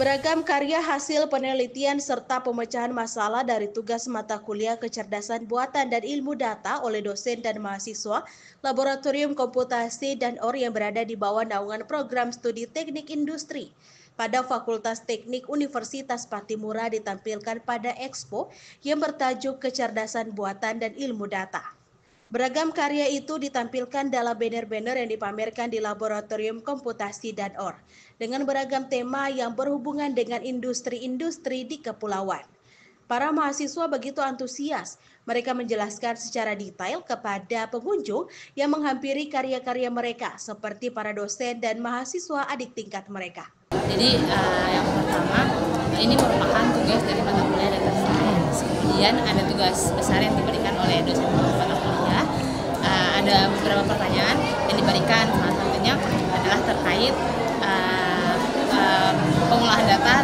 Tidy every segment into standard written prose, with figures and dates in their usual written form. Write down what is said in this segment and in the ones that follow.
Beragam karya hasil penelitian serta pemecahan masalah dari tugas mata kuliah kecerdasan buatan dan ilmu data oleh dosen dan mahasiswa Laboratorium Komputasi dan OR yang berada di bawah naungan program studi teknik industri pada Fakultas Teknik Universitas Patimura ditampilkan pada Expo yang bertajuk Kecerdasan Buatan dan Ilmu Data. Beragam karya itu ditampilkan dalam banner-banner yang dipamerkan di Laboratorium Komputasi dan OR dengan beragam tema yang berhubungan dengan industri-industri di kepulauan. Para mahasiswa begitu antusias, mereka menjelaskan secara detail kepada pengunjung yang menghampiri karya-karya mereka seperti para dosen dan mahasiswa adik tingkat mereka. Jadi yang pertama, ini merupakan tugas dari mata kuliah data science. Kemudian ada tugas besar yang diberikan oleh dosen mata kuliah. Ada beberapa pertanyaan yang diberikan, salah satunya adalah terkait pengolahan data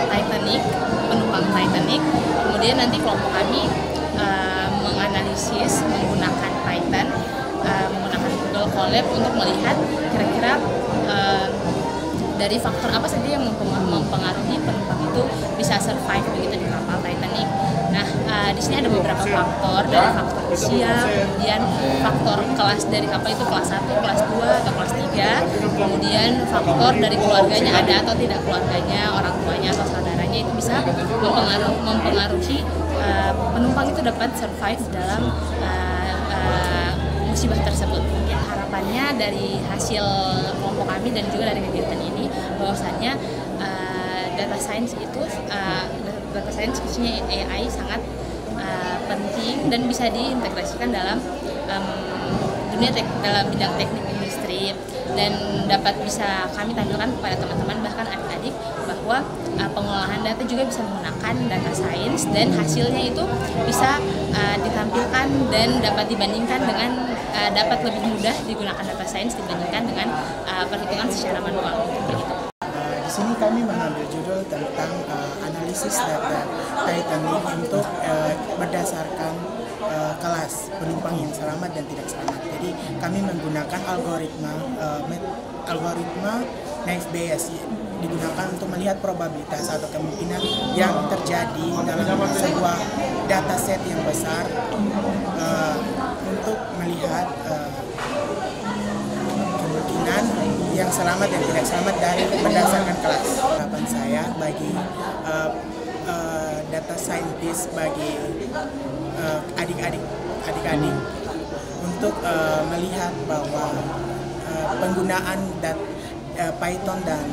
Titanic, penumpang Titanic. Kemudian nanti kelompok kami menganalisis menggunakan Python, menggunakan Google Colab untuk melihat kira-kira dari faktor apa saja yang mempengaruhi penumpang itu bisa survive begitu di kapal Titanic. Nah, di sini ada beberapa faktor, dari faktor usia, kemudian faktor kelas dari kapal itu kelas 1, kelas 2, atau kelas 3, kemudian faktor dari keluarganya ada atau tidak keluarganya, orang tuanya atau saudaranya itu bisa mempengaruhi penumpang itu dapat survive dalam musibah tersebut. Ya, harapannya dari hasil kelompok kami dan juga dari kegiatan ini bahwasannya data science itu data science khususnya AI sangat penting dan bisa diintegrasikan dalam dalam bidang teknik industri, dan dapat bisa kami tampilkan kepada teman-teman bahkan adik-adik bahwa pengolahan data juga bisa menggunakan data science dan hasilnya itu bisa ditampilkan dan dapat dibandingkan dengan dapat lebih mudah digunakan data science dibandingkan dengan perhitungan secara manual. Di sini kami mengambil judul tentang analisis data Titanic untuk berdasarkan kelas penumpang yang selamat dan tidak selamat. Jadi kami menggunakan algoritma Naive Bayes digunakan untuk melihat probabilitas atau kemungkinan yang terjadi dalam sebuah dataset yang besar untuk melihat kemungkinan yang selamat dan tidak selamat dari berdasarkan kelas. Harapan saya bagi data scientist, bagi adik-adik untuk melihat bahwa penggunaan Python dan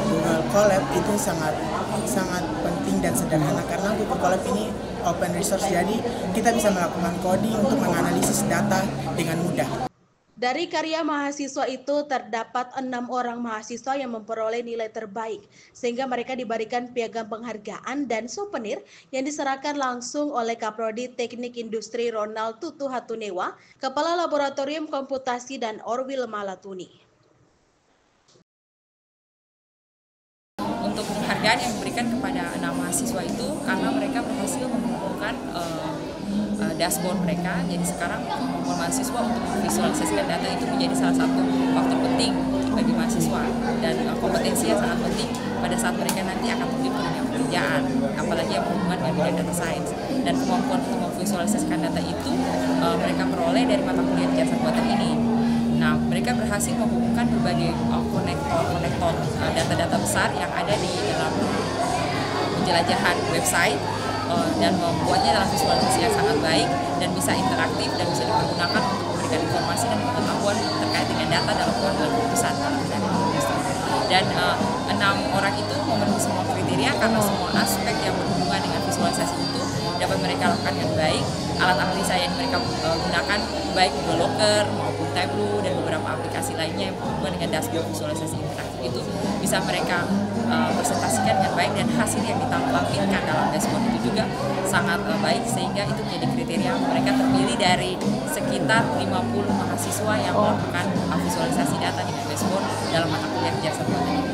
Google Colab itu sangat penting dan sederhana, karena Google Colab ini open resource, jadi kita bisa melakukan coding untuk menganalisis data dengan mudah. Dari karya mahasiswa itu terdapat 6 orang mahasiswa yang memperoleh nilai terbaik, sehingga mereka diberikan piagam penghargaan dan souvenir yang diserahkan langsung oleh Kaprodi Teknik Industri Ronald Tutu Hatunewa, Kepala Laboratorium Komputasi dan OR Wilma Latuni. Untuk penghargaan yang diberikan kepada 6 mahasiswa itu karena mereka berhasil mengumpulkan dashboard mereka. Jadi sekarang kemampuan mahasiswa untuk memvisualisasikan data itu menjadi salah satu faktor penting bagi mahasiswa, dan kompetensi yang sangat penting pada saat mereka nanti akan terjun ke dunia pekerjaan, apalagi yang berhubungan dengan bidang data science. Dan kemampuan untuk memvisualisasikan data itu mereka peroleh dari mata kuliah kecerdasan buatan ini. Nah, mereka berhasil menghubungkan berbagai konektor data-data besar yang ada di dalam penjelajahan website dan membuatnya dalam visualisasi yang sangat baik dan bisa interaktif dan bisa dipergunakan untuk memberikan informasi dan pengetahuan terkait dengan data dalam pengambilan keputusan. Dan 6 orang itu memenuhi semua kriteria karena semua aspek yang berhubungan dengan visualisasi itu dapat mereka lakukan dengan baik. Alat analisa yang mereka gunakan baik Google Locker maupun Tableau dan beberapa aplikasi lainnya yang berhubungan dengan dashboard visualisasi interaktif itu bisa mereka presentasikan dengan baik, dan hasil yang ditampilkan dalam dashboard itu juga sangat baik, sehingga itu menjadi kriteria mereka terpilih dari sekitar 50 mahasiswa yang melakukan visualisasi data dengan dashboard dalam mata kuliah kecerdasan buatan ini.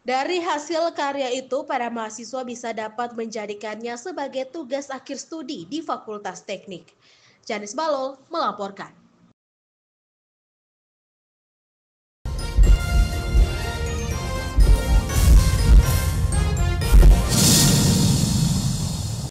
Dari hasil karya itu, para mahasiswa bisa dapat menjadikannya sebagai tugas akhir studi di Fakultas Teknik. Janice Balol melaporkan.